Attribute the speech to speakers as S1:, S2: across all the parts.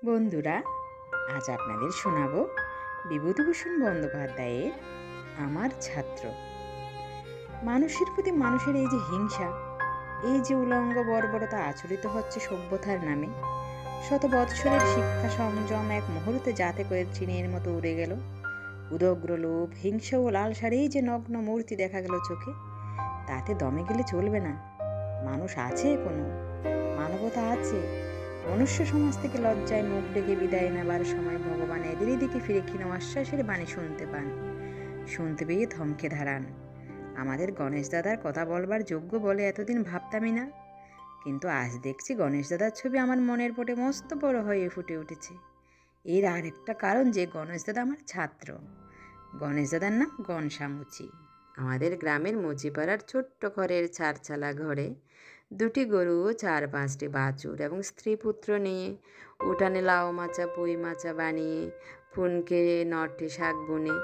S1: বন্ধুরা, আজ আপনাদের শোনাব বিভূতিভূষণ বন্দ্যোপাধ্যায়ের আমার ছাত্র। মানুষের প্রতি মানুষের এই যে হিংসা, এই যে উলঙ্গ বর্বরতা আচরিত হচ্ছে সভ্যতার নামে, শত বৎসরের শিক্ষা সংযম এক মুহূর্তে যাতে করে তৃণের মতো উড়ে গেল। উদগ্র লোভ, হিংসা ও লালসার এই যে নগ্ন মূর্তি দেখা গেল চোখে, তাতে দমে গেলে চলবে না। মানুষ আছে, কোনো মানবতা আছে। মনুষ্য সমাজ থেকে লজ্জায় মুখ ডেকে বিদায় নেবার সময় ভগবান এদেরই দিকে ফিরে ক্ষীণ আশ্বাসের বাণী শুনতে পান। শুনতে পেয়ে থমকে দাঁড়ান। আমাদের গণেশ দাদার কথা বলবার যোগ্য বলে এতদিন ভাবতামই না, কিন্তু আজ দেখছি গণেশ দাদার ছবি আমার মনের পটে মস্ত বড় হয়ে ফুটে উঠেছে। এর আরেকটা কারণ যে গণেশ দাদা আমার ছাত্র। গণেশ দাদার নাম গনসামুচি। আমাদের গ্রামের মুচিপাড়ার ছোট্ট ঘরের চারচালা ঘরে দুটি গরু, 4-5টি বাছুর এবং স্ত্রী পুত্র নিয়ে উঠানে লাউ মাচা, পুঁই মাচা বানিয়ে, ফুনকে নটে শাক বুনে,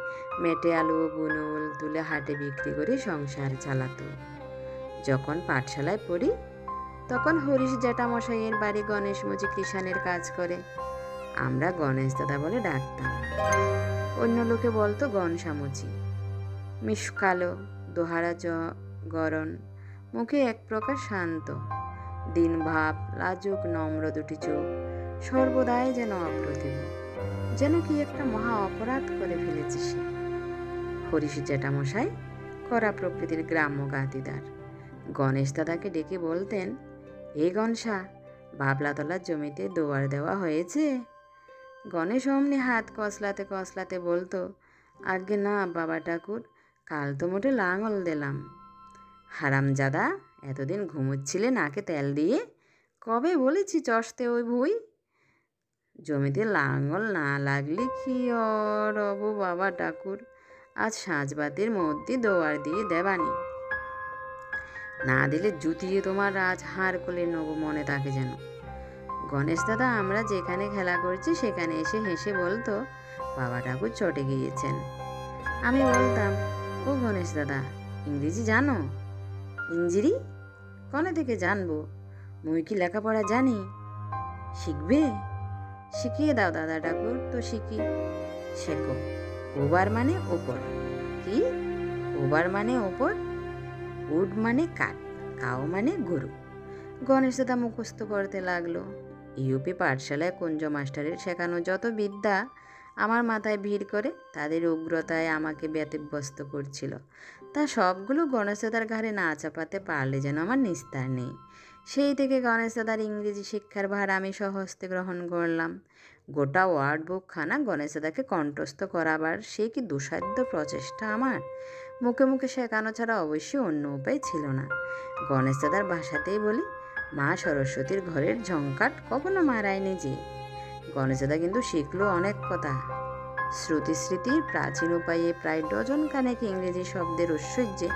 S1: মেটে আলু বুনুল তুলে হাটে বিক্রি করে সংসার চালাতো। যখন পাঠশালায় পড়ি তখন হরিশ জ্যাঠামশাইয়ের বাড়ি গণেশ মুচি কৃষাণের কাজ করে। আমরা গণেশ দাদা বলে ডাকতাম, অন্য লোকে বলতো গনসামুচি। মিশকালো, দোহারা গরণ, মুখে এক প্রকার শান্ত, দিন ভাব, লাজুক নম্র দুটি চোখ, সর্বদাই যেন অপ্রতিভ, যেন কি একটা মহা অপরাধ করে ফেলেছে সে। হরিশ জ্যাঠামশাই কড়া প্রকৃতির গ্রাম্য গাতিদার। গণেশ দাদাকে ডেকে বলতেন, এ গনসা, বাবলাতলার জমিতে দোয়ার দেওয়া হয়েছে? গণেশ অমনি হাত কসলাতে কসলাতে বলতো, আজ্ঞে না বাবা ঠাকুর, কাল তো মোটে লাঙল দিলাম। হারামজাদা, এতদিন ঘুমোচ্ছিলে নাকে তেল দিয়ে? কবে বলেছি চষতে ওই ভুঁই? জমিতে লাঙল না লাগলে কি রব বাবা ঠাকুর, আজ সাঁঝবাতির মধ্যে দোয়ার দিয়ে দেবানি, না দিলে জুতিয়ে তোমার আজ হাড় কোলে নেবো, মনে থাকে যেন। গণেশ দাদা আমরা যেখানে খেলা করছি সেখানে এসে হেসে বলতো, বাবা ঠাকুর চটে গিয়েছেন। আমি বলতাম, ও গণেশ দাদা, ইংরেজি জানো? ইঞ্জিরি কনে থেকে জানবো, মুই কি লেখাপড়া জানি? শিখবে? শিখিয়ে দাও দাদা ঠাকুর, তো শিখি। শেখো। ওবার মানে ওপর। কি? ওবার মানে ওপর, উড মানে কাক, কাউ মানে গরু। গণেশ দাদা মুখস্থ করতে লাগলো। ইউপি পাঠশালায় কুঞ্জ মাস্টারের শেখানো যত বিদ্যা আমার মাথায় ভিড় করে তাদের উগ্রতায় আমাকে ব্যতিব্যস্ত করছিল, তা সবগুলো গণেশ দাদার ঘাড়ে না চাপাতে পারলে যেন আমার নিস্তার নেই। সেই থেকে গণেশ দাদার ইংরেজি শিক্ষার ভার আমি স্বহস্তে গ্রহণ করলাম। গোটা ওয়ার্ড বুকখানা গণেশ দাদাকে কণ্ঠস্থ করাবার সে কি দুঃসাধ্য প্রচেষ্টা আমার। মুখে মুখে শেখানো ছাড়া অবশ্যই অন্য উপায় ছিল না। গণেশ দাদার ভাষাতেই বলি, মা সরস্বতীর ঘরের ঝঙ্কাট কখনো মারায়নি যে। গণেশ দাদা কিন্তু শিখলো অনেক কথা। শ্রুতি স্মৃতির প্রাচীন উপায়ে প্রায় ডজন খানেক ইংরেজি শব্দের ঐশ্বর্যে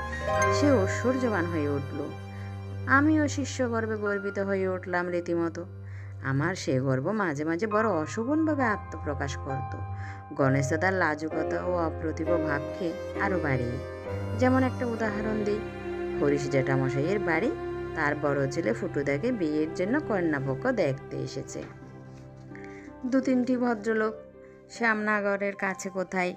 S1: সে ঐশ্বর্যবান হয়ে উঠল। আমিও শিষ্য গর্বে গর্বিত হয়ে উঠলাম রীতিমতো। আমার সে গর্ব মাঝে মাঝে বড় অশোভনভাবে আত্মপ্রকাশ করত গণেশ দাদার লাজুকতা ও অপ্রতিভ ভাবকে আরও বাড়িয়ে। যেমন একটা উদাহরণ দিই, হরিশ জ্যাঠামশাইয়ের বাড়ি তার বড় ছেলে ফুটুদাকে বিয়ের জন্য কন্যাপক্ষ দেখতে এসেছে 2-3টি ভদ্রলোক শ্যামনগরের কাছে কোথায়।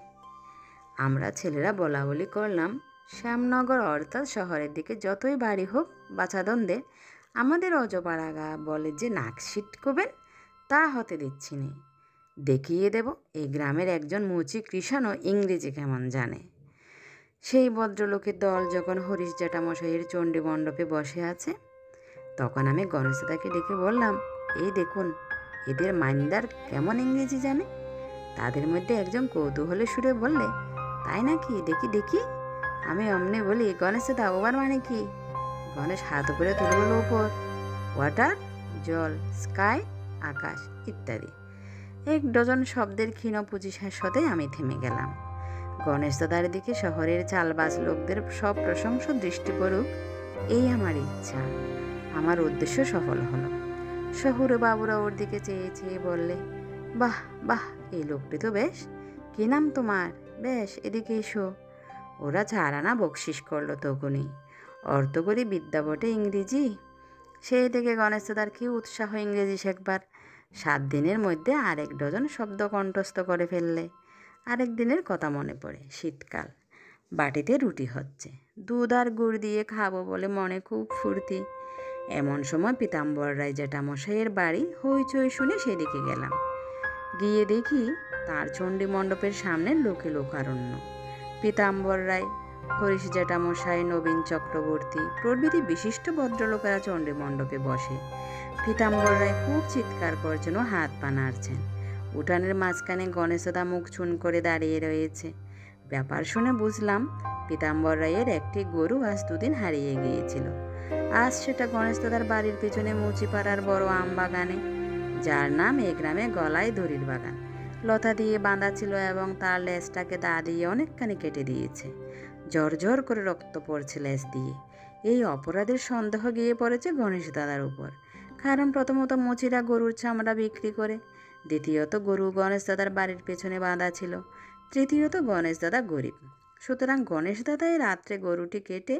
S1: আমরা ছেলেরা বলা বলি করলাম, শ্যামনগর অর্থাৎ শহরের দিকে যতই বাড়ি হোক বাছাদন্দে, আমাদের অজপাড়াগা বলে যে নাক ছিটকবেন তা হতে দিচ্ছি নে। দেখিয়ে দেব এই গ্রামের একজন মুচি কৃষাণও ইংরেজি কেমন জানে। সেই ভদ্রলোকের দল যখন হরিশ জ্যাঠামশাইয়ের চণ্ডী মণ্ডপে বসে আছে, তখন আমি গণেশ দাদাকে ডেকে বললাম, এই দেখুন এদের মাইন্দার কেমন ইংরেজি জানে। তাদের মধ্যে একজন কৌতূহলে সুরে বললে, তাই নাকি, দেখি দেখি। আমি অমনি বলি, গণেশ দাদা ওবার মানে কি? গণেশ হাত উপরে তুলে বলল, উপর, ওয়াটার জল, স্কাই আকাশ ইত্যাদি। 1 ডজন শব্দের ক্ষীণ পুঁজির সাথে আমি থেমে গেলাম। গণেশ দাদার দিকে শহরের চালবাজ লোকদের সব প্রশংস দৃষ্টি পড়ুক, এই আমার ইচ্ছা। আমার উদ্দেশ্য সফল হলো। শহুরে বাবুরা ওর দিকে চেয়ে চেয়ে বললে, বাহ বাহ, এই লোকটি তো বেশ। কি নাম তোমার? বেশ, এদিকে এসো। ওরা 4 আনা বকশিস করলো তখনই। অর্থকরী বিদ্যা বটে ইংরেজি। সেই থেকে গণেশ দাদার কি উৎসাহ ইংরেজি শেখবার। 7 দিনের মধ্যে আরেক ডজন শব্দ কণ্ঠস্থ করে ফেললে। আরেক দিনের কথা মনে পড়ে, শীতকাল, বাটিতে রুটি হচ্ছে, দুধ আর গুড় দিয়ে খাবো বলে মনে খুব ফুর্তি। এমন সময় পীতাম্বর রায় জ্যাঠামশাইয়ের বাড়ি, হইচই শুনে সেদিকে গেলাম। গিয়ে দেখি তার চণ্ডী মণ্ডপের সামনে লোকে লোকারণ্য। পীতাম্বর রায়, হরিশ জ্যাঠামশাই, নবীন চক্রবর্তী প্রভৃতি বিশিষ্ট ভদ্রলোকেরা চণ্ডী মণ্ডপে বসে। পীতাম্বর রায় খুব চিৎকার করছেন ও হাত পা নাড়ছেন। উঠানের মাঝখানে গণেশদা মুখ চুন করে দাঁড়িয়ে রয়েছে। ব্যাপার শুনে বুঝলাম পীতাম্বর রায়ের একটি গরু আজ 2 দিন হারিয়ে গিয়েছিল। আজ সেটা গণেশদাদার বাড়ির পেছনে মুচিপাড়ার বড় আম বাগানে, যার নাম এই গ্রামে গলায় দড়ির বাগান। লতা দিয়ে বাঁধা ছিল এবং তার লেজটাকে দা দিয়ে অনেকখানি কেটে দিয়েছে। ঝরঝর করে রক্ত পড়ছে লেজ দিয়ে। এই অপরাধের সন্দেহ গিয়ে পড়েছে গণেশ দাদার উপর। কারণ প্রথমত মুচিরা গরুর চামড়া বিক্রি করে, দ্বিতীয়ত গরু গণেশ দাদার বাড়ির পেছনে বাঁধা ছিল, তৃতীয়ত গণেশ দাদা গরিব। সুতরাং গণেশ দাদাই রাত্রে গরুটি কেটে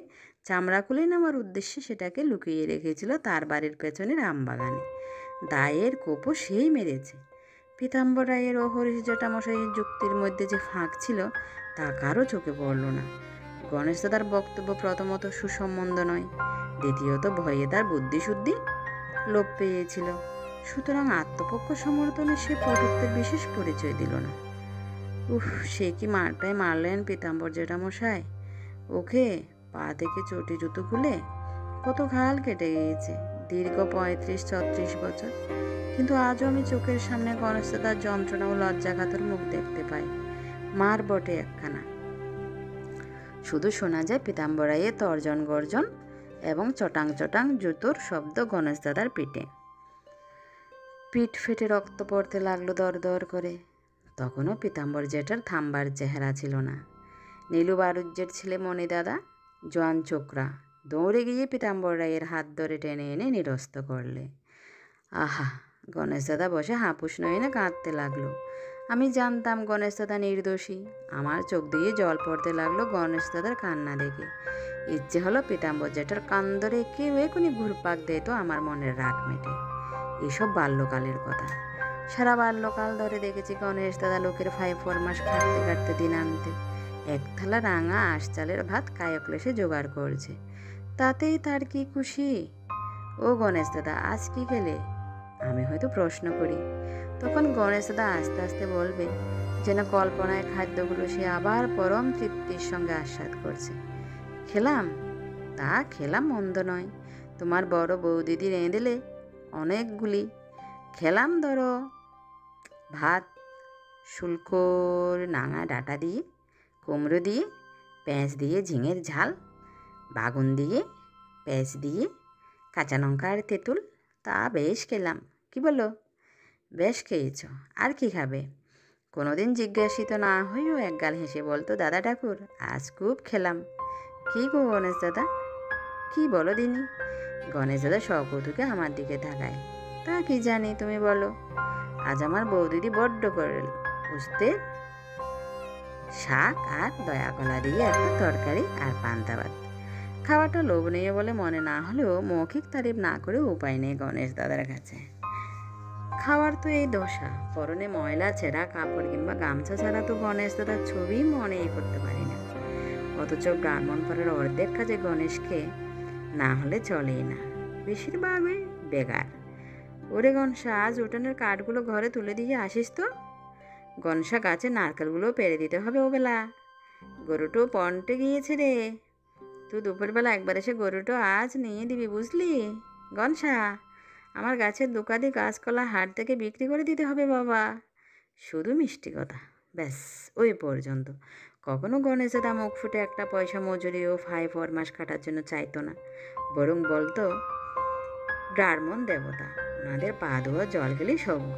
S1: চামড়া খুলে নেওয়ার উদ্দেশ্যে সেটাকে লুকিয়ে রেখেছিল তার বাড়ির পেছনের আমবাগানে। দায়ের কোপও সেই মেরেছে। পীতাম্বর রায়ের ও হরিশ জ্যাঠামশাইয়ের যুক্তির মধ্যে যে ফাঁক ছিল তা কারো চোখে পড়ল না। গণেশ দাদার বক্তব্য প্রথমত সুসম্বন্ধ নয়, দ্বিতীয়ত ভয়ে তার বুদ্ধিশুদ্ধি লোপ পেয়েছিল। সুতরাং আত্মপক্ষ সমর্থনে সে পটুত্বের বিশেষ পরিচয় দিল না। সে কি মারটায় মারলেন পীতাম্বর জ্যাঠামশাই! ওকে পা থেকে চটি জুতো খুলে কত ঘাল কেটে গিয়েছে, দীর্ঘ 35-36 বছর। কিন্তু আজও আমি চোখের সামনে গণেশ দাদার যন্ত্রণা ও লজ্জাকাতর মুখ দেখতে পাই। মার বটে একখানা। শুধু শোনা যায় পীতাম্বর রায়ের তর্জন গর্জন এবং চটাং চটাং জুতোর শব্দ গণেশ দাদার পিঠে। পিঠ ফেটে রক্ত পড়তে লাগলো দর দর করে। তখনও পীতাম্বর জেঠার থামবার চেহারা ছিল না। নীলু বারুজ্যের ছেলে মণি দাদা, জোয়ান চোকরা, দৌড়ে গিয়ে পীতাম্বর রায়ের হাত ধরে টেনে এনে নিরস্ত করলে। আহা! গণেশ দাদা বসে হাঁপুস নয়নে কাঁদতে লাগলো। আমি জানতাম গণেশ দাদা নির্দোষী। আমার চোখ দিয়ে জল পড়তে লাগলো গণেশ দাদার কান্না দেখে। ইচ্ছে হলো পীতাম্বর জেঠার কান ধরে কেউ এখনই ঘুরপাক দেয় তো আমার মনের রাগ মেটে। এসব বাল্যকালের কথা। সারা বাল্যকাল ধরে দেখেছি গণেশ দাদা লোকের 5-4 মাস খাটতে খাটতে দিন আনতে 1 থালা রাঙা আঁশ চালের ভাত কায়ক্লেশে জোগাড় করছে। তাতেই তার কি খুশি। ও গণেশ দাদা, আজ কি খেলে? আমি হয়তো প্রশ্ন করি। তখন গণেশ দাদা আস্তে আস্তে বলবে, যেন কল্পনায় খাদ্যগুলো সে আবার পরম তৃপ্তির সঙ্গে আস্বাদ করছে। খেলাম, তা খেলাম মন্দ নয়। তোমার বড় বৌদিদি রেঁধেলে অনেকগুলি। খেলাম ধরো ভাত, শুল্কর নাঙা ডাঁটা দিয়ে, কুমড়ো দিয়ে, পেঁয়াজ দিয়ে ঝিঙের ঝাল, বাগুন দিয়ে, পেঁয়াজ দিয়ে, কাঁচা লঙ্কা আর তেঁতুল, তা বেশ খেলাম। কি বলো? বেশ খেয়েছ, আর কি খাবে? কোনোদিন জিজ্ঞাসিত না হয়েও একগাল হেসে বলতো, দাদা ঠাকুর আজ খুব খেলাম। কী গো গণেশ দাদা, কি বলো দিনি? গণেশ দাদা সকৌতুকে আমার দিকে তাকায়। তা কি জানি, তুমি বলো। আজ আমার বৌদিদি বড্ড করে উস্তে শাক আর দয়া কলা দিয়ে একটা তরকারি আর পান্তা ভাত। খাওয়াটা লোভনীয় বলে মনে না হলেও মৌখিক তারিফ না করে উপায় নেই গণেশ দাদার কাছে। খাওয়ার তো এই দশা। পরনে ময়লা ছেঁড়া কাপড় কিংবা গামছা ছাড়া তো গণেশ দাদার ছবি মনেই করতে পারি না। অথচ ব্রাহ্মণপাড়ার অর্ধেক কাজে গণেশকে না হলে চলেই না। বেশিরভাগই বেগার। ওরে গনসা, আজ উঠানের কাঠগুলো ঘরে তুলে দিয়ে আসিস তো। গনসা, গাছে নারকেলগুলো পেরে দিতে হবে ওবেলা। গরুটো পন্টে গিয়েছে রে। তুই দুপুরবেলা একবার এসে গরুটো আজ নিয়ে দিবি, বুঝলি? গনসা, আমার গাছের দুকাদি গাছকলা হাট থেকে বিক্রি করে দিতে হবে বাবা। শুধু মিষ্টি কথা, ব্যাস ওই পর্যন্ত। কখনো গণেশ দাদা মুখ ফুটে একটা পয়সা মজুরি ও 5-4 মাস কাটার জন্য চাইতো না। বরং বলতো, ব্রাহ্মণ দেবতা, ওনাদের পা ধোয়া জল গেলেই সজ্ঞ,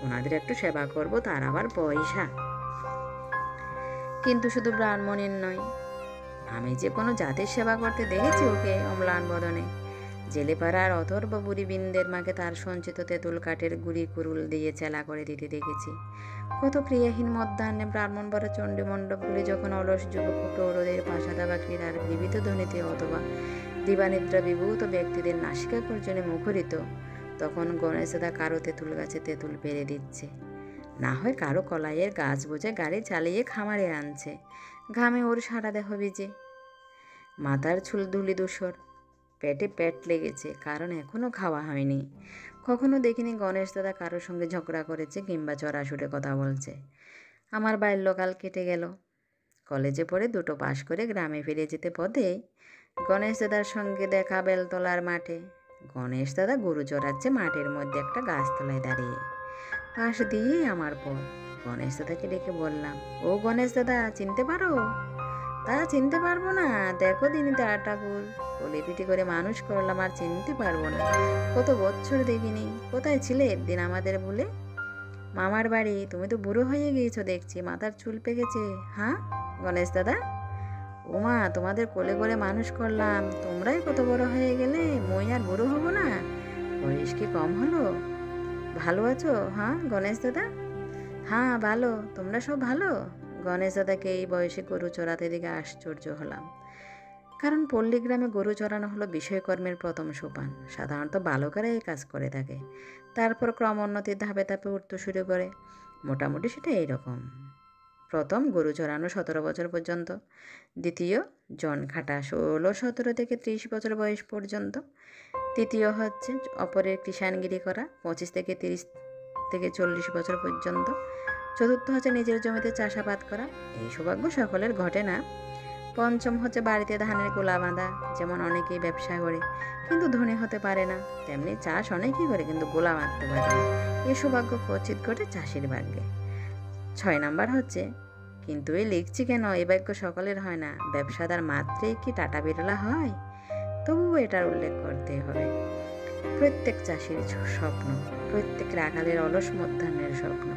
S1: ওনাদের একটু সেবা করব, তার আবার পয়সা। কিন্তু শুধু ব্রাহ্মণের নয়, আমি যে কোনো জাতির সেবা করতে দেখেছি ওকে অম্লান বদনে। জেলেপাড়ার অথর্ব বুড়ি বিন্দের মাকে তার সঞ্চিত তেঁতুল কাঠের গুড়ি কুরুল দিয়ে চেলা করে দিতে দেখেছি। কত ক্রিয়াহীন মধ্যাহ্নে ব্রাহ্মণপাড়া চণ্ডী মণ্ডপগুলি যখন অলস যুবক প্রৌঢ়দের পাশাদা বা ক্রীড়ার বিবিধ ধ্বনিতে অথবা দিবানিদ্রা বিভূত ব্যক্তিদের নাসিকা গর্জনে মুখরিত, তখন গণেশ দাদা কারো তেঁতুল গাছে তেঁতুল পেরে দিচ্ছে, না হয় কারো কলাইয়ের গাছ বুঝে গাড়ি চালিয়ে খামারে আনছে, ঘামে ওর সারা দেহ ভিজে। মাথার চুল ধুলি ধূসর, পেটে পেট লেগেছে, কারণ এখনও খাওয়া হয়নি। কখনো দেখিনি গণেশ দাদা কারোর সঙ্গে ঝগড়া করেছে কিংবা চড়াশুটে কথা বলছে। আমার বাল্যকাল কেটে গেল। কলেজে পড়ে দুটো পাশ করে গ্রামে ফিরে যেতে পথে গণেশ দাদার সঙ্গে দেখা বেলতলার মাঠে। গণেশ দাদা গরু চড়াচ্ছে মাঠের মধ্যে একটা গাছতলায় দাঁড়িয়ে। পাশ দিয়েই আমার পথ। গণেশ দাদাকে ডেকে বললাম, ও গণেশ দাদা, চিনতে পারো? তা চিনতে পারবো না, দেখো দিনই তার ঠাকুর, কোলে পিঠে করে মানুষ করলাম, আর চিনতে পারবো না? কত বছর দেখিনি। কোথায় ছিলে একদিন আমাদের বলে? মামার বাড়ি। তুমি তো বুড়ো হয়ে গিয়েছো দেখছি, মাথার চুল পেকেছে। হ্যাঁ গণেশ দাদা, ওমা, তোমাদের কোলে করে মানুষ করলাম, তোমরাই কত বড় হয়ে গেলে, মই আর বুড়ো হব না? বয়স কি কম হলো? ভালো আছো? হ্যাঁ গণেশ দাদা। হ্যাঁ ভালো, তোমরা সব ভালো? গণেশ দাদাকে এই বয়সে গরু চড়াতে দেখে আশ্চর্য হলাম। কারণ পল্লীগ্রামে গরু চড়ানো হলো বিষয়কর্মের প্রথম সোপান। সাধারণত বালকেরা এই কাজ করে থাকে, তারপর ক্রমোন্নতির ধাপে ধাপে উঠতে শুরু করে। মোটামুটি সেটা এইরকম। প্রথম গরু চড়ানো 17 বছর পর্যন্ত, দ্বিতীয় জন খাটা 16-17 থেকে 30 বছর বয়স পর্যন্ত, তৃতীয় হচ্ছে অপরের কৃষাণগিরি করা 25 থেকে 30 থেকে 40 বছর পর্যন্ত, চতুর্থ হচ্ছে নিজের জমিতে চাষাবাদ করা, এই সৌভাগ্য সকলের ঘটে না। পঞ্চম হচ্ছে বাড়িতে ধানের গোলা বাঁধা, যেমন অনেকেই ব্যবসা করে কিন্তু ধনী হতে পারে না, তেমনি চাষ অনেকেই করে কিন্তু গোলা বাঁধতে পারে না, এই সৌভাগ্য কচিত ঘটে চাষির ভাগ্যে। 6 নাম্বার হচ্ছে, কিন্তু এই লিখছি কেন, এই ভাগ্য সকলের হয় না, ব্যবসাদার মাত্রেই কি টাটা বিরলা হয়? তবুও এটার উল্লেখ করতে হবে। প্রত্যেক চাষির স্বপ্ন, প্রত্যেক রাখালের অলস মধ্যাহ্নের স্বপ্ন,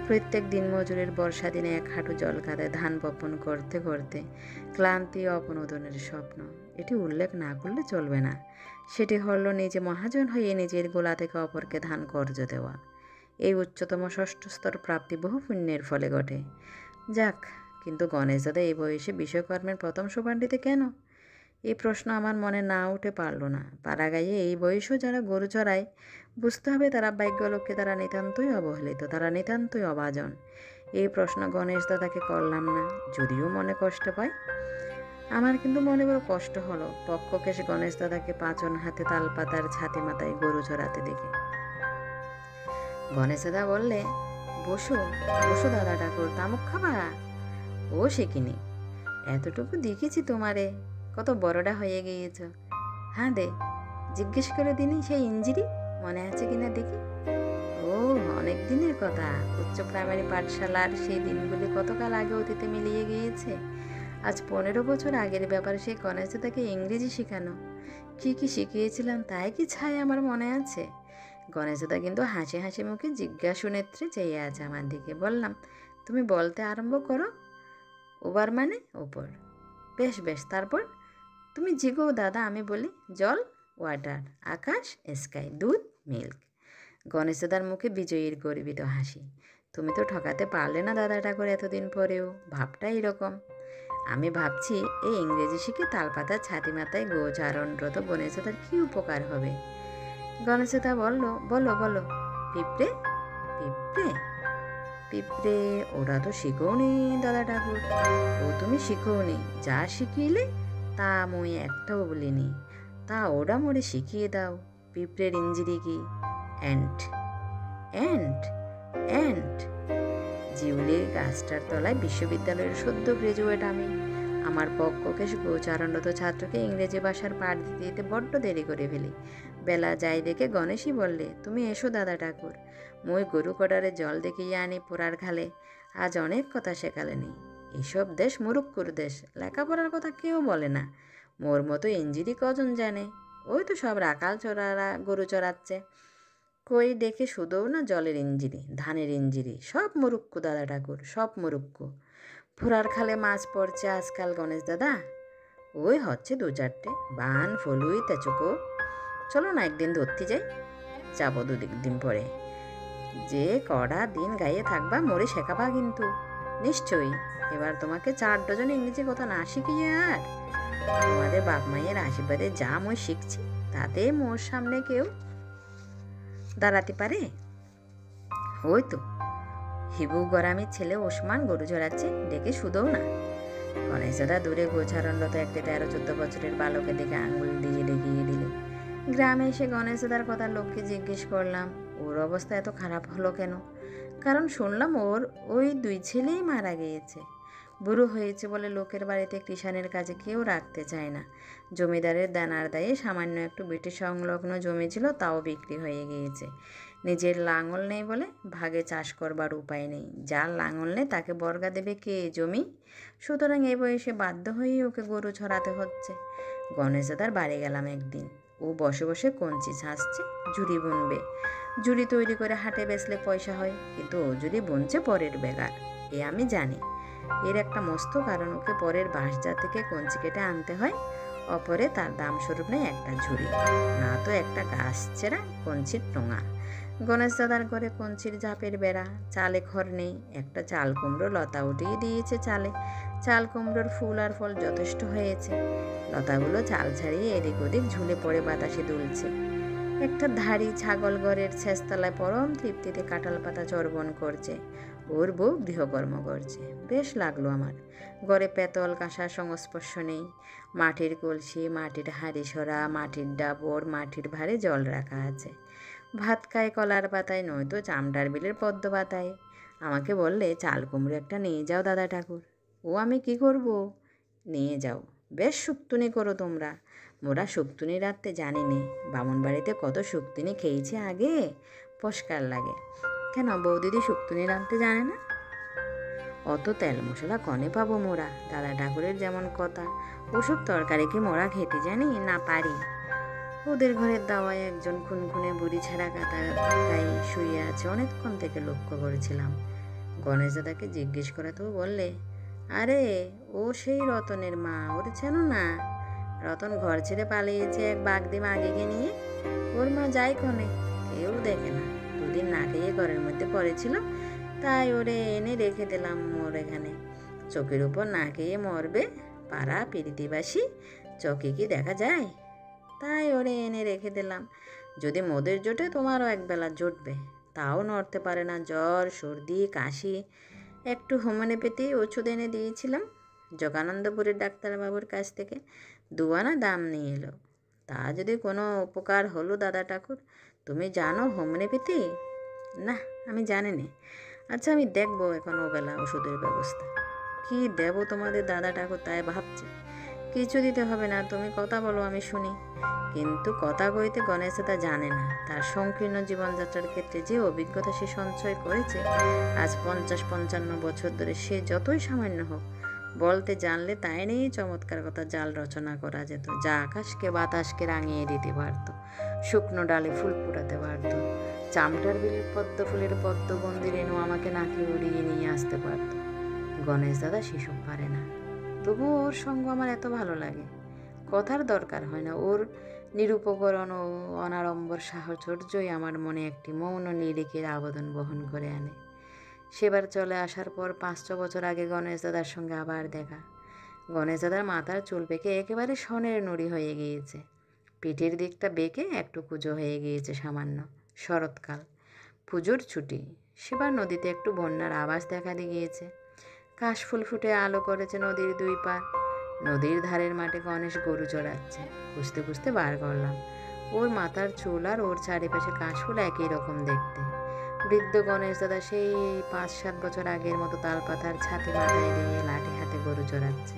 S1: প্রত্যেক দিনমজুরের বর্ষা দিনে এক হাঁটু জল কাদায় ধান বপন করতে করতে ক্লান্তি অপনোদনের স্বপ্ন। এটি উল্লেখ না করলে চলবে না। সেটি হলো নিজে মহাজন হয়ে নিজের গোলা থেকে অপরকে ধান কর্জ দেওয়া। এই উচ্চতম ষষ্ঠ স্তর প্রাপ্তি বহু পুণ্যের ফলে ঘটে। যাক, কিন্তু গণেশ দাদা এই বয়সে বিষয়কর্মের প্রথম সোপানটিতে কেন? এই প্রশ্ন আমার মনে না উঠে পারল না। পাড়াগাঁয়ে এই বয়সেও যারা গরু চড়ায়, বুঝতে হবে তারা ভাগ্যলোককে, তারা নিতান্তই অবহেলিত, তারা নিতান্তই অভাজন। এই প্রশ্ন গণেশ দাদাকে করলাম না, যদিও মনে কষ্ট পায়। আমার কিন্তু মনে বড় কষ্ট হলো পক্ষকেশ গণেশ দাদাকে পাঁচন হাতে তালপাতার ছাতি মাথায় গরু চড়াতে দেখে। গণেশ দাদা বললে, বসো বসো দাদা ঠাকুর, তামুক খাবা? ও শিখিনি, এতটুকু দেখেছি তোমারে, কত বড়টা হয়ে গিয়েছ। হ্যাঁ দে, জিজ্ঞেস করে দিনি সেই ইঞ্জিরি মনে আছে কিনা দেখি। ও অনেক দিনের কথা, উচ্চ প্রাইমারি পাঠশালার সেই দিনগুলি কতকাল আগে অতীতে মিলিয়ে গিয়েছে। আজ 15 বছর আগের ব্যাপার। সেই গণেশ তাকে ইংরেজি শেখানো, কি কি শিখিয়েছিলাম তাই কি ছাই আমার মনে আছে? গণেশ দাদা কিন্তু হাসি হাসি মুখে জিজ্ঞাসু নেত্রে চেয়ে আছে আমার দিকে। বললাম, তুমি বলতে আরম্ভ করো। ওবার মানে ওপর। বেশ বেশ, তারপর? তুমি জিগো দাদা, আমি বলি জল ওয়াটার, আকাশ স্কাই, দুধ মিল্ক। গণেশ দাদার মুখে বিজয়ীর গর্বিত হাসি। তুমি তো ঠকাতে পারলে না দাদা ঠাকুর, এতদিন পরেও। ভাবটা এরকম। আমি ভাবছি এই ইংরেজি শিখে তালপাতার ছাতি মাথায় গোচারণরত গণেশ দাদার কী উপকার হবে। গণেশ দাদা বলল, বলো বলো। পিঁপড়ে? পিঁপড়ে? পিঁপড়ে ওরা তো শিখোনি দাদা ঠাকুর। ও তুমি শিখোনি, যা শিখিলে তা মই একটাও বলিনি। তা ওরা মোড়ে শিখিয়ে দাও। পিঁপড়ের ইঞ্জিরি কি? অ্যান্ট। অ্যান্ট? অ্যান্ট? জিউলির গাছটার তলায় বিশ্ববিদ্যালয়ের সদ্য গ্রাজুয়েট আমি। আমার পক্ষকেশ গোচারণরত ছাত্রকে ইংরেজি ভাষার পাঠ দিতে দিতে বড্ড দেরি করে ফেলি। বেলা যাই দেখে গণেশই বললে, তুমি এসো দাদা ঠাকুর, মই গরু কডারে জল দেখিয়ে আনি পোড়ার খালে। আজ অনেক কথা শেখালেনি। এসব দেশ মুরুক্কুর দেশ, লেখাপড়ার কথা কেউ বলে না। মোর মতো ইঞ্জিরি কজন জানে? ওই তো সব রাখাল চোরারা গরু চড়াচ্ছে। কই দেখে শুধুও না জলের ইঞ্জিরি, ধানের ইঞ্জিরি, সব মুরুক্কু দাদা ঠাকুর, সব মুরুক্কু। ফোড়ার খালে মাছ পড়ছে আজকাল গণেশ দাদা। ওই হচ্ছে 2-4টে, বান ফলুই তেচুকো। চলো না একদিন ধরতে যাই। যাবো 2 দিন পরে। যে কড়া দিন গাইয়ে থাকবা মোরে শেখাবা কিন্তু, নিশ্চয়ই। এবার তোমাকে 4 ডজন ইংরেজি কথা না শিখিয়ে আর তোমাদের বাপ মায়ের আশীর্বাদে যা মই শিখছি, তাতে মোর সামনে কেউ দাঁড়াতে পারে? ওই তো হিবু গরামের ছেলে ওসমান গরু চড়াচ্ছে, ডেকে শুধোও না। গণেশ দাদা দূরে গোছারণরত একটি 13-14 বছরের বালকের দিকে আঙুল দিয়ে দেখিয়ে দিলে। গ্রামে এসে গণেশ দাদার কথা লোককে জিজ্ঞেস করলাম, ওর অবস্থা এত খারাপ হলো কেন? কারণ শুনলাম ওর ওই 2 ছেলেই মারা গিয়েছে। বুড়ো হয়েছে বলে লোকের বাড়িতে কৃষাণের কাজে কেউ রাখতে চায় না। জমিদারের দানার দায়ে সামান্য একটু বিটি সংলগ্ন জমি ছিল, তাও বিক্রি হয়ে গিয়েছে। নিজের লাঙল নেই বলে ভাগে চাষ করবার উপায় নেই। যার লাঙল নেই তাকে বর্গা দেবে কে জমি? সুতরাং এই বয়সে বাধ্য হয়েই ওকে গরু ছড়াতে হচ্ছে। গণেশ দাদার বাড়ি গেলাম একদিন। ও বসে বসে কঞ্চি ছাঁচছে, ঝুড়ি বুনবে। ঝুড়ি তৈরি করে হাটে বেচলে পয়সা হয়, কিন্তু ও ঝুড়ি বুনছে পরের বেগার, এ আমি জানি। এর একটা মস্ত কারণ, ওকে পরের বাঁশঝাড় থেকে কঞ্চি কেটে আনতে হয়, অপরে তার দাম স্বরূপ নেয় একটা ঝুড়ি, না তো একটা গাছ ছেঁড়া কঞ্চির টোঙা। গণেশ দাদার ঘরে কঞ্চির ঝাপের বেড়া, চালে ঘর নেই। একটা চাল কুমড়ো লতা উঠিয়ে দিয়েছে চালে। চাল কুমড়োর ফুল আর ফল যথেষ্ট হয়েছে। লতাগুলো চাল ছাড়িয়ে এদিক ওদিক ঝুলে পড়ে বাতাসে দুলছে। একটা ধাড়ি ছাগল ঘরের শেষতলায় পরম তৃপ্তিতে কাঁঠাল পাতা চর্বণ করছে। ওর বউ গৃহকর্ম করছে। বেশ লাগলো আমার। ঘরে পেতল কাঁসার সংস্পর্শ নেই। মাটির কলসি, মাটির হাঁড়ি সরা, মাটির ডাবর, মাটির ভারে জল রাখা আছে। ভাত খায় কলার পাতায়, নয়তো চামড়ার বিলের পদ্ম পাতায়। আমাকে বললে, চাল কুমড়ো একটা নিয়ে যাও দাদা ঠাকুর। ও আমি কি করব? নিয়ে যাও, বেশ শুক্তুনি করো তোমরা। মোরা শুক্তুনি রাখতে জানি নে। বামুন বাড়িতে কত শুক্তুনি খেয়েছি আগে, পস্কার লাগে। কেন বৌদিদি শুক্তুনি রাঁধতে জানে না? অত তেল মশলা কনে পাবো মোরা? দাদা ঠাকুরের যেমন কথা, ওসব তরকারি কি মোরা খেতে জানি না পারি? ওদের ঘরের দাওয়ায় একজন খুনখুনে বুড়ি ছাড়া গায়ে শুয়ে আছে, অনেকক্ষণ থেকে লক্ষ্য করেছিলাম। গণেশ দাদাকে জিজ্ঞেস করে তো বললে, আরে ও সেই রতনের মা, ওর চেনো না? রতন ঘর ছেড়ে পালিয়েছে এক বাগদি মাগিকে নিয়ে। ওর মা যায় কনে, কেউ দেখে না। 2 দিন না খেয়ে ঘরের মধ্যে পড়েছিল, তাই ওরে এনে রেখে দিলাম মোর এখানে। চোখের উপর না খেয়ে মরবে, পাড়া প্রীতিবাসী, চোখে কি দেখা যায়? তাই ওরে এনে রেখে দিলাম। যদি মোদের জোটে তোমারও একবেলা জুটবে। তাও নড়তে পারে না, জ্বর সর্দি কাশি। একটু হোমিওপ্যাথি ওষুধ এনে দিয়েছিলাম জগানন্দপুরের ডাক্তারবাবুর কাছ থেকে। 2 আনা দাম নিয়ে এলো। তা যদি কোনো উপকার হলো দাদা ঠাকুর? তুমি জানো হোমিওপ্যাথি? না, আমি জানি না। আচ্ছা, আমি দেখবো এখন ওবেলা ওষুধের ব্যবস্থা। কি দেব তোমাদের দাদা ঠাকুর তাই ভাবছি। কিছু দিতে হবে না, তুমি কথা বলো, আমি শুনি। কিন্তু কথা কইতে গণেশ তা জানে না। তার সংকীর্ণ জীবনযাত্রার ক্ষেত্রে যে অভিজ্ঞতা সে সঞ্চয় করেছে আজ 50-55 বছর ধরে, সে যতই সামান্য হোক, বলতে জানলে তাই নিয়ে চমৎকার কথা জাল রচনা করা যেত, যা আকাশকে বাতাসকে রাঙিয়ে দিতে পারত, শুকনো ডালে ফুল ফুটাতে পারত, চামটার বিলের পদ্ম ফুলের পদ্মগন্ধি রেণু আমাকে নাকে উড়িয়ে নিয়ে আসতে পারত। গণেশ দাদা সেসব পারে না, তবুও ওর সঙ্গ আমার এত ভালো লাগে। কথার দরকার হয় না, ওর নিরুপকরণ ও অনাড়ম্বর সাহচর্যই আমার মনে একটি মৌন নিরিখের আবেদন বহন করে আনে। সেবার চলে আসার পর 5-6 বছর আগে গণেশ দাদার সঙ্গে আবার দেখা। গণেশ দাদার মাথার চুল পেকে একেবারে সনের নুড়ি হয়ে গিয়েছে। পিঠের দিকটা বেঁকে একটু কুঁজো হয়ে গিয়েছে সামান্য। শরৎকাল, পুজোর ছুটি। সেবার নদীতে একটু বন্যার আভাস দেখা গিয়েছে। কাশফুল ফুটে আলো করেছে নদীর 2 পার। নদীর ধারের মাঠে গণেশ গরু চড়াচ্ছে। খুঁজতে খুঁজতে বার করলাম। ওর মাথার চুল আর ওর চারিপাশে কাশফুল একই রকম দেখতে। বৃদ্ধ গণেশ দাদা সেই 5-7 বছর আগের মতো তালপাতার ছাতি মাথায় দিয়ে লাঠি হাতে গরু চড়াচ্ছে।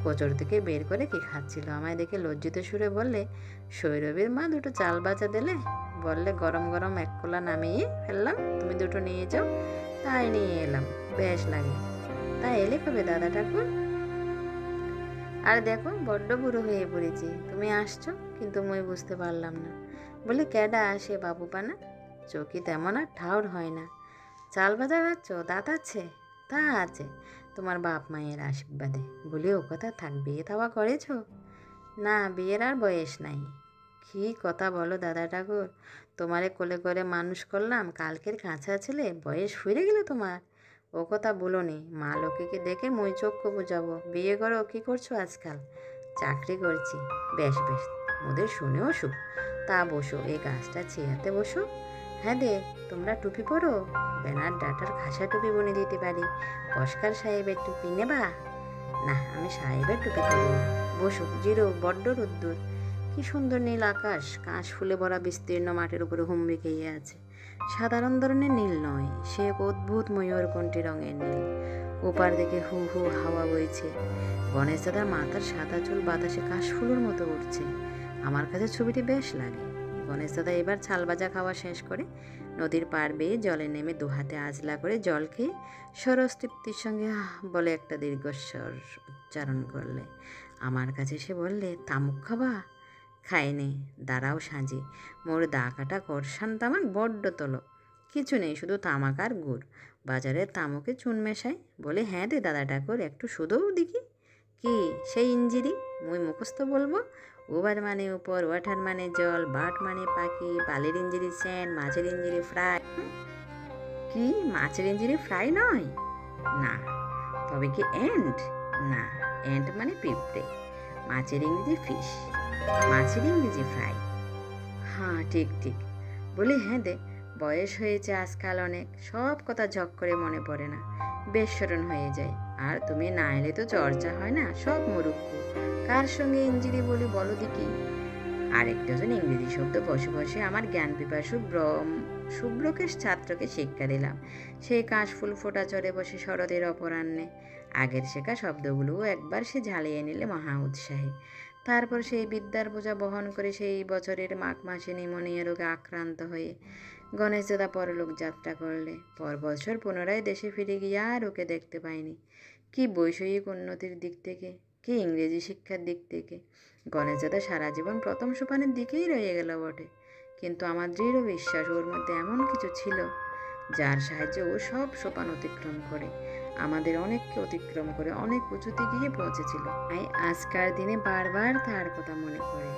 S1: কোচর থেকে বের করে কি খাচ্ছিল, আমায় দেখে লজ্জিত সুরে বললে, সৌরভীর মা 2টো চাল বাজা দিলে? বললে, গরম গরম 1 কোলা নামিয়ে ফেললাম, তুমি 2টো নিয়ে যাও। তাই নিয়ে এলাম, বেশ লাগে। তা এলে কবে দাদা ঠাকুর? আর দেখো, বড্ড বুড়ো হয়ে পড়েছি, তুমি আসছো কিন্তু মই বুঝতে পারলাম না। বলে, ক্যাডা আসে বাবু পানা? চোখে তেমন আর ঠাউর হয় না। চাল ভাজা খাচ্ছ, দাঁত আছে? তা আছে, তোমার বাপ মায়ের আশীর্বাদে। বলি, ও কথা থাক, বিয়ে থাওয়া করেছ? না, বিয়ের আর বয়স নাই। কী কথা বলো দাদা ঠাকুর, তোমারে কোলে করে মানুষ করলাম, কালকের কাঁচা ছেলে, বয়স ফুরে গেল তোমার? ও কথা বলো নি, মা লোকেকে দেখে মই চক্ষু বুঝাবো। বিয়ে করো, কী করছো আজকাল? চাকরি করছি। বেশ বেশ, ওদের শুনেও সুখ। তা বসো, এই গাছটা চেয়াতে বসো।
S2: হ্যাঁ দে, তোমরা টুপি পরো, ব্যানার ডাটার খাসা টুপি বনে দিতে পারি। পস্কার সাহেবের টুপি নেবা? না, আমি সাহেবের টুপি পরি না। বসো, জিরো, বড্ড রোদ্দুর। কি সুন্দর নীল আকাশ, কাশ ফুলে ভরা বিস্তীর্ণ মাঠের উপরে হুমড়ি খেয়ে আছে। সাধারণ ধরনের নীল নয়, সে এক অদ্ভুত ময়ূরকণ্ঠী রঙের নীল। ওপার দিকে হু হু হাওয়া বইছে। গণেশ দাদার মাথার সাদা চুল বাতাসে কাশফুলের মতো উঠছে। আমার কাছে ছবিটি বেশ লাগে। গণেশ দাদা এবার ছাল ভাজা খাওয়া শেষ করে নদীর পাড় বেয়ে জলে নেমে দুহাতে আজলা করে জল খেয়ে সরস তৃপ্তির সঙ্গে আহ বলে একটা দীর্ঘস্বর উচ্চারণ করলে। আমার কাছে সে বললে, তামুক খাবা? খায়নি, দাঁড়াও সাজি, মোর দা কাটা করসান তামাক বড্ড তোলো। কিছু নেই, শুধু তামাক আর গুড়। বাজারের তামুকে চুন মেশাই। বলে, হ্যাঁ দে দাদা ঠাকুর, একটু শুধুও দেখি। কি সেই ইঞ্জিরি? মুই মুখস্থ বলবো। ওভার মানে উপর, ওয়াটার মানে জল, বাট মানে পাখি, বালির ইঞ্জিরি স্যান্ড, মাছের ইঞ্জিরি ফ্রাই। কি মাছের ইঞ্জিরি ফ্রাই নয়? না। তবে কি এন্ট? না, এন্ট মানে পিঁপড়ে। মাছের ইংরেজি ফিশ, মাছের ইংরেজি ফ্রাই। হ্যাঁ ঠিক ঠিক। বলি, হ্যাঁ দে, বয়স হয়েছে আজকাল অনেক, সব কথা ঝক করে মনে পড়ে না, বেশ স্মরণ হয়ে যায়। আর তুমি না এলে তো চর্চা হয় না, সব মুরুক্কু। কার সঙ্গে ইঞ্জিরি বলি বলো দেখি? আরেক ডজন ইংরেজি শব্দ বসে বসে আমার জ্ঞান পিপাসু শুভ্রকেশ ছাত্রকে শিক্ষা দিলাম। সেই কাশফুল ফোটা চড়ে বসে শরতের অপরাহ্নে। আগের শেখা শব্দগুলোও একবার সে ঝালিয়ে নিলে মহা উৎসাহে। তারপর সেই বিদ্যার বোঝা বহন করে সেই বছরের মাঘ মাসে নিমোনিয়া রোগে আক্রান্ত হয়ে গণেশ দাদা পরলোক যাত্রা করলে। পর বছর পুনরায় দেশে ফিরে গিয়ে আর ওকে দেখতে পাইনি। কি বৈষয়িক উন্নতির দিক থেকে, কি ইংরেজি শিক্ষার দিক থেকে। গণেশ দাদা সারা জীবন প্রথম সোপানের দিকেই রয়ে গেল বটে, কিন্তু আমার দৃঢ় বিশ্বাস ওর মধ্যে এমন কিছু ছিল যার সাহায্যে ও সব সোপান অতিক্রম করে, আমাদের অনেককে অতিক্রম করে অনেক উঁচুতে গিয়ে পৌঁছেছিল। তাই আজকার দিনে বারবার তার কথা মনে পড়ে।